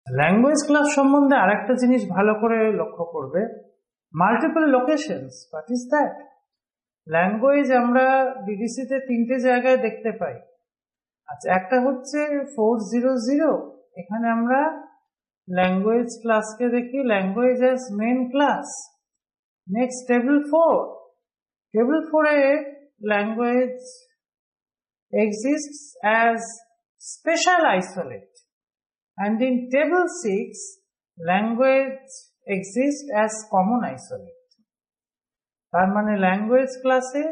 Language class সম্বন্ধে আরেকটা জিনিস ভালো করে লক্ষ্য করবে, multiple locations. What is that? Language আমরা বিবিসিতে 3টে জায়গায় দেখতে পাই। আচ্ছা, একটা হচ্ছে 400, এখানে আমরা ল্যাঙ্গুয়েজ ক্লাসকে দেখি, language as main class. Next table 4, table 4-এ language exists as special isolate, and in table 6 language exists as common isolate. তার মানে ল্যাঙ্গুয়েজ ক্লাসে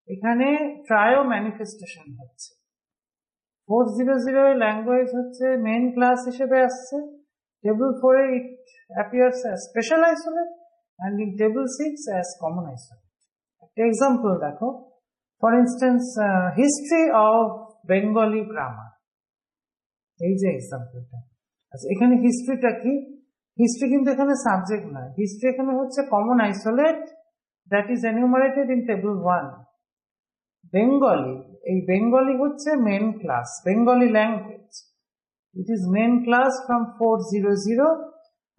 এখানে ট্রায়ো ম্যানিফেস্টেশন হচ্ছে। 400 ল্যাঙ্গুয়েজ হচ্ছে মেইন ক্লাস হিসেবে আসছে, টেবিল 4-এ it appears as special isolate, and in table 6 as common isolate. একটা এক্সাম্পল দেখো, for instance history of Bengali grammar, এই যে এক্সাম্পলটা। আচ্ছা, এখানে হিস্ট্রিটা কি? হিস্ট্রি কিন্তু এখানে সাবজেক্ট নয়, হিস্ট্রি এখানে হচ্ছে common isolate that is enumerated in table 1। Bengali, এই বেঙ্গলি হচ্ছে main class, Bengali language, it is main class from 400,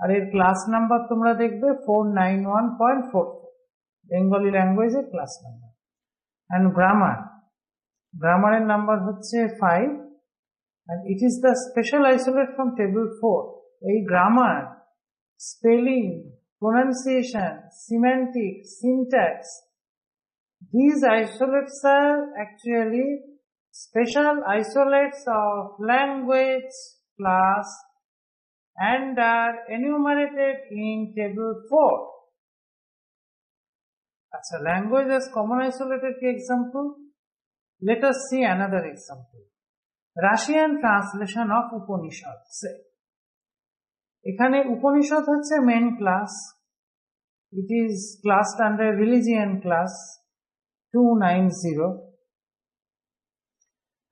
আর এর ক্লাস নাম্বার তোমরা দেখবে 491.44, বেঙ্গলি ল্যাঙ্গুয়েজের ক্লাস নাম্বার। অ্যান্ড গ্রামার, গ্রামারের নাম্বার হচ্ছে 5, and it is the special isolate from table 4. এই grammar, spelling, pronunciation, semantics, syntax, these isolates are actually special isolates of language class and are enumerated in table 4. আচ্ছা, language as common isolated কি example? Let us see another example. Russian translation of Upanishad. এখানে উপনিষদ হচ্ছে main class, it is classed under religion class 290,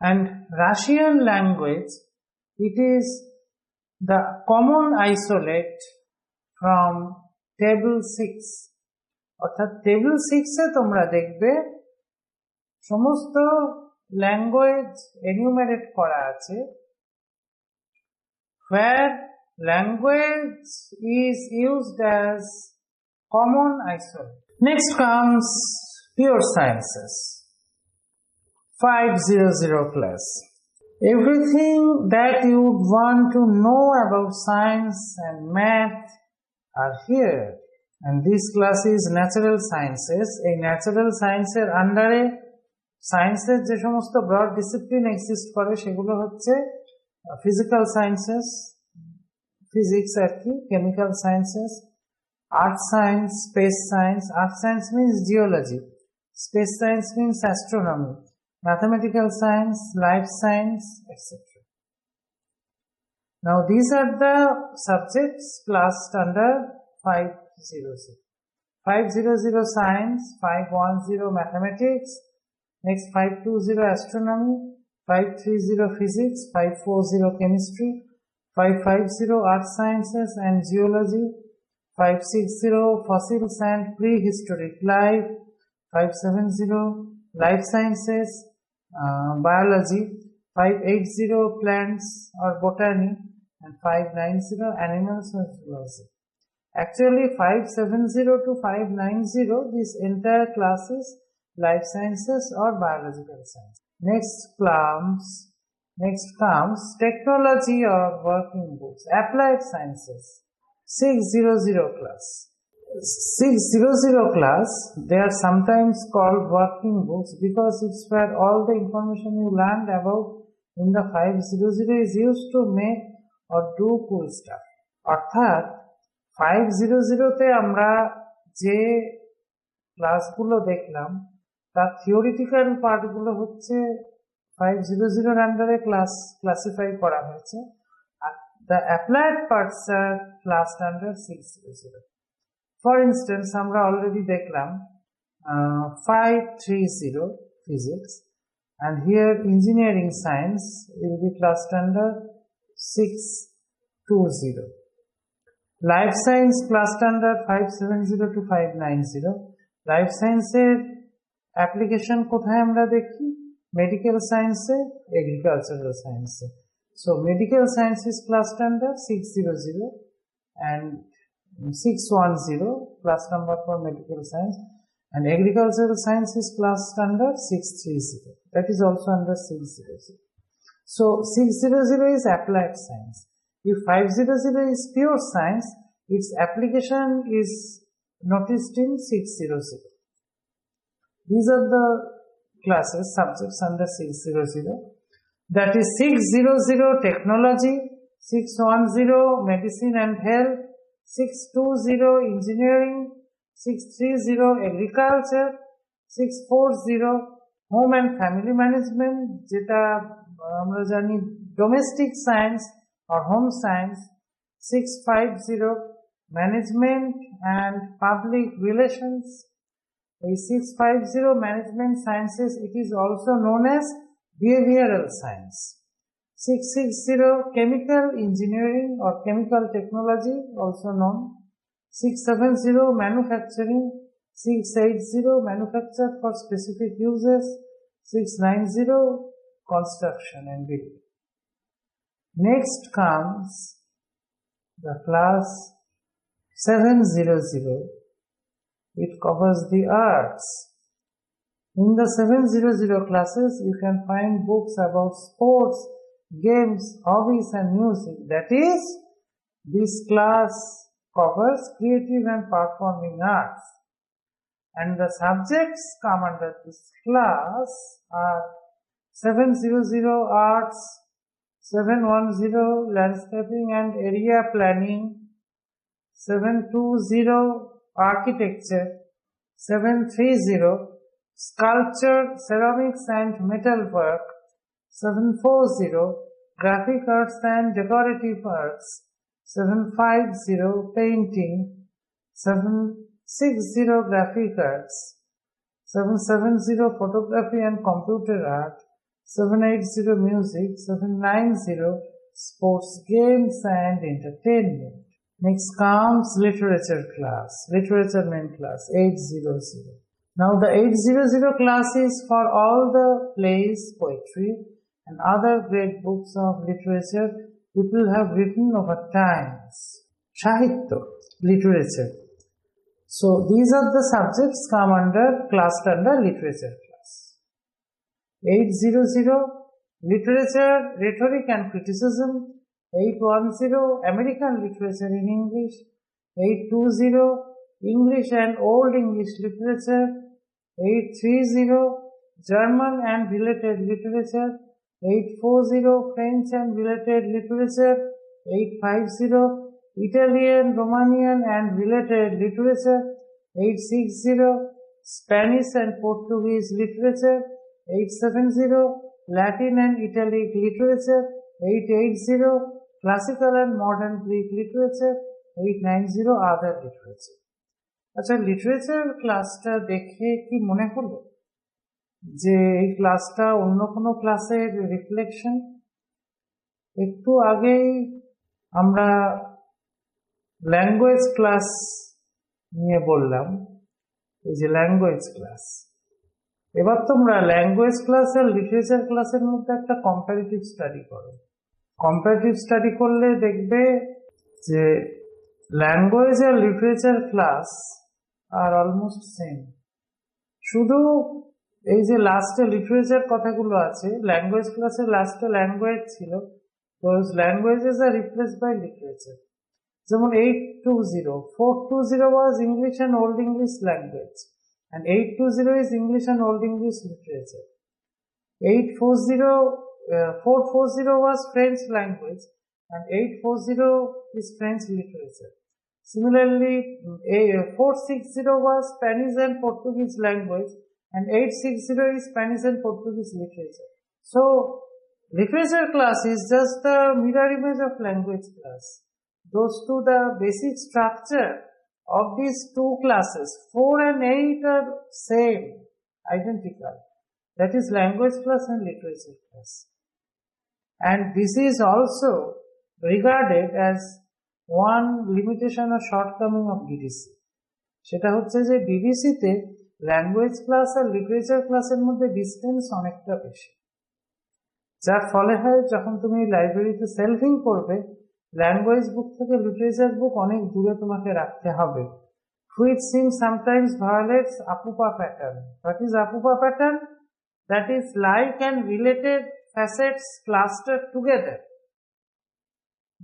and Russian language, it is the common isolate from table 6. অর্থাৎ table 6-এ তোমরা দেখবে সমস্ত language এনিউমারেট করা আছে, where language is used as common isolate. Next comes pure sciences, 500 class. Everything that you would want to know about science and math are here, and this class is natural sciences. এই natural সায়েন্সের আন্ডারে সায়েন্সের যে সমস্ত broad discipline exist করে সেগুলো হচ্ছে physical sciences, physics আর কি, chemical sciences, earth science, space science. Earth science means geology, space science means astronomy, mathematical science, life science, etc. Now these are the subjects classed under 500. 500 science, 510 mathematics, next 520 astronomy, 530 physics, 540 chemistry, 550 earth sciences and geology, 560 fossils and prehistoric life, 570 life sciences, biology, 580 plants or botany, and 590 animals and zoology. Actually 570 to 590, this entire class is life sciences or biological science. Next comes technology or working books, applied sciences, 600 class. 600 class, they are sometimes called working books because it's where all the information you learned about in the 500 is used to make or do cool stuff. অর্থাৎ 500-তে আমরা যে ক্লাসগুলো দেখলাম তার theoretical পার্টগুলো হচ্ছে 500 আন্ডারে classify করা হয়েছে, আর the applied parts are classed under 600. For instance, আমরা already দেখলাম 530 physics, and here engineering science will be classed under 620. Life science classed under 570 to 590. Life science এর অ্যাপ্লিকেশন কোথায় আমরা দেখি? মেডিকেল সায়েন্সে, এগ্রিকালচারাল সায়েন্সে। So medical sciences class standard 600 and 610 class number for medical science, and agricultural sciences class standard 630. That is also under 600. So 600 is applied science. If 500 is pure science, its application is noticed in 600. These are the classes, subjects under 600. That is 600 technology, 610 medicine and health, 620 engineering, 630 agriculture, 640 home and family management, যেটা আমরা জানি domestic science or home science, 650 management and public relations. A 650 management sciences, it is also known as behavioral science. 660 chemical engineering or chemical technology, also known. 670 manufacturing, 680 manufacture for specific uses, 690 construction and building. Next comes the class 700. It covers the arts. In the 700 classes, you can find books about sports, games, hobbies and music. That is, this class covers creative and performing arts. And the subjects come under this class are 700 arts, 710 landscaping and area planning, 720 architecture, 730 sculpture, ceramics and metalwork, 740 graphic arts and decorative arts, 750 painting, 760 graphic arts, 770 photography and computer art, 780 music, 790 sports, games and entertainment. Next comes literature class, literature main class 800. Now the 800 class is for all the plays, poetry and other great books of literature people have written over times. Sahitya, literature. So these are the subjects come under class under literature class. 800 literature, rhetoric and criticism. 810 American literature in English. 820 English and Old English literature. 830 German and related literature. 840 French and related literature. 850 Italian, Romanian and related literature. 860 Spanish and Portuguese literature. 870 Latin and Italic literature. 880 Classical and modern Greek literature. 890 other literature. আচ্ছা, literature ক্লাসটা দেখে কি মনে হলো যে এই ক্লাসটা অন্য কোনো ক্লাসের রিফ্লেকশন? একটু আগেই আমরা ল্যাঙ্গুয়েজ ক্লাস নিয়ে বললাম, এই যে ল্যাঙ্গুয়েজ ক্লাস, এবার তোমরা ল্যাঙ্গুয়েজ ক্লাস আর লিটারেচার ক্লাসের মধ্যে একটা কম্পারেটিভ স্টাডি করো। কম্পারেটিভ স্টাডি করলে দেখবে যে ল্যাঙ্গুয়েজ আর লিটারেচার ক্লাস আর অলমোস্ট সেম। শুধু এই যে লাস্টে লিটারেচার কথাগুলো আছে, ল্যাঙ্গুয়েজ ক্লাসের লাস্টে ল্যাঙ্গুয়েজ ছিল, those languages are replaced by literature. যেমন 820, 420 was English and Old English language, and 820 is English and Old English literature. 440 was French language, and 840 is French literature. Similarly, 460 was Spanish and Portuguese language, and 860 is Spanish and Portuguese literature. So, literature class is just the mirror image of language class. Those two, the basic structure of these two classes, 4 and 8 are same, identical. That is language class and literature class. And this is also regarded as one limitation or shortcoming of DDC. সেটা হচ্ছে যে ডিডিসিতে language class আর literature ক্লাসের মধ্যে distance অনেকটা বেশি। যার ফলে হয় যখন তুমি লাইব্রেরিতে সেলফিং করবে, ল্যাঙ্গুয়েজ বুক থেকে লিটারেচার বুক অনেক দূরে তোমাকে রাখতে হবে, which seems sometimes violates APUPA pattern. What is APUPA pattern? That is like and related facets clustered together,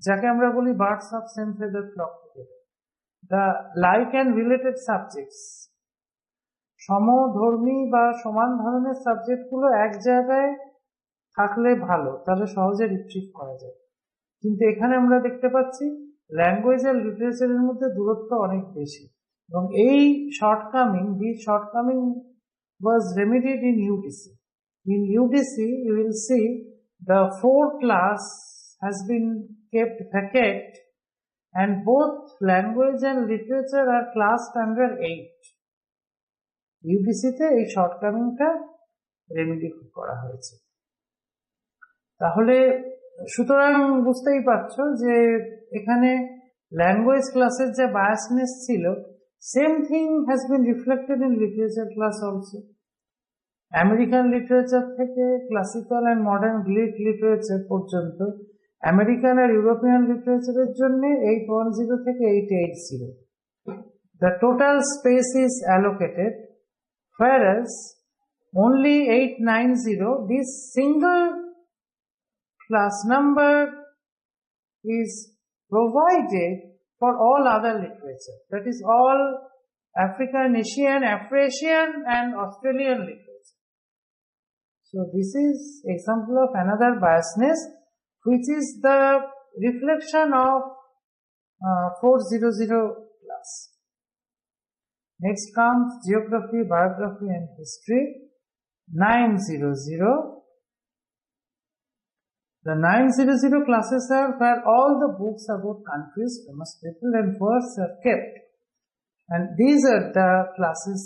যাকে আমরা বলি birds of same feather flock together. The like and related subjects, সমধর্মী বা সমান ধরনের সাবজেক্টগুলো এক জায়গায় থাকলে ভালো, তাহলে সহজে রিট্রিভ করা যায়। কিন্তু এখানে আমরা দেখতে পাচ্ছি ল্যাঙ্গুয়েজ আর লিটারেচারের মধ্যে দূরত্ব অনেক বেশি, এবং এই this shortcoming was remedied in UDC. In UDC, you will see the 4 class has been kept vacant and both language and literature are classed under 8. UDC তে এই শর্টকামিংটা রেমেডি করা হয়েছে। তাহলে সুতরাং বুঝতেই পারছো যে এখানে ল্যাঙ্গুয়েজ ক্লাসের যে বায়াসনেস ছিল, same thing has been reflected in literature class also. American literature থেকে classical and modern Greek literature পর্যন্ত আমেরিকান আর ইউরোপিয়ান লিটারেচারের জন্য 810 থেকে 880 the total space is allocated, whereas only 890 this single class number is provided for all other literature, that is all African, Asian, Afro-Asian and Australian literature. So this is example of another biasness, which is the reflection of 400 class. Next comes geography, biography and history. 900. The 900 classes are where all the books about countries, famous people and words are kept. And these are the classes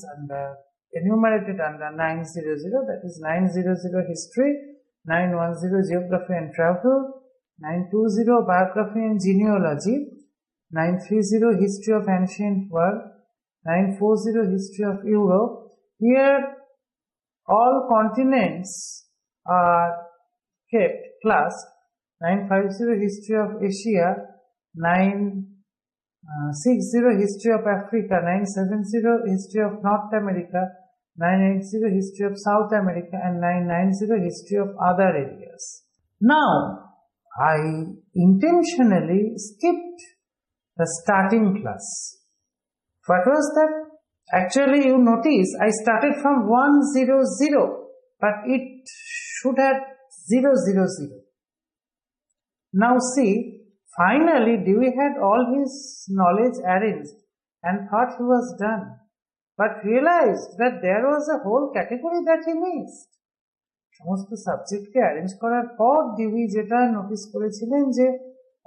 enumerated under 900, that is 900 history, 910 geography and travel, 920 biography and genealogy, 930 history of ancient world, 940 history of Europe. Here all continents are kept classed. 950 history of Asia, 960 history of Africa, 970 history of North America, 980 history of South America and 990 history of other areas. Now, I intentionally skipped the starting class. What was that? Actually, you notice I started from 100, but it should have 000. Now see, finally Dewey had all his knowledge arranged and thought he was done, but realized that there was a whole category that he missed. সমস্ত সাবজেক্টকে arrange করার পর dewy যেটা notice করেছিলেন যে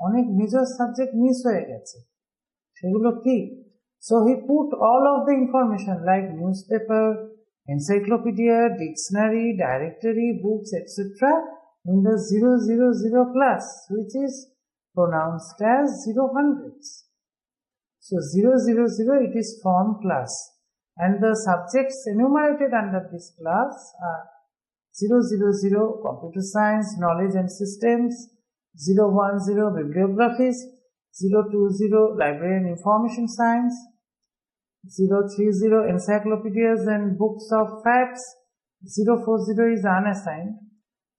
অনেক major subject miss হয়ে গেছে, সেগুলো কি? So he put all of the information like newspaper, encyclopedia, dictionary, directory, books, etc. in the 000 class, which is pronounced as 000s. So 000 it is form class, and the subjects enumerated under this class are 000 computer science, knowledge and systems, 010 bibliographies, 020 library and information science, 030 encyclopedias and books of facts, 040 is unassigned,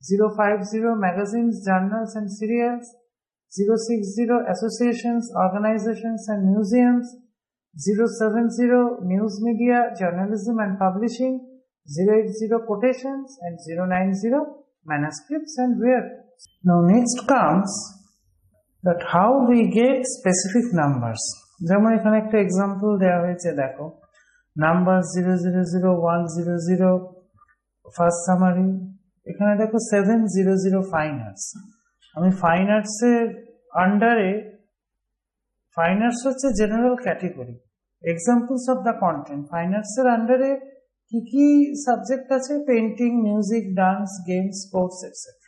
050 magazines, journals and serials, 060 associations, organizations and museums, 070 news media, journalism and publishing, 080 quotations and 090 manuscripts and rare. Now next comes that how we get specific numbers. যেমন এখানে একটা example দেওয়া হয়েছে, দেখো number 000100 first summary, এখানে দেখো 700 fine arts. আমি fine আর্টসের আন্ডারে, ফাইন আর্টস হচ্ছে general category, examples of the content. Fine আর্টসের আন্ডারে কি কি সাবজেক্ট আছে? Painting, music, dance, games, sports etcetera.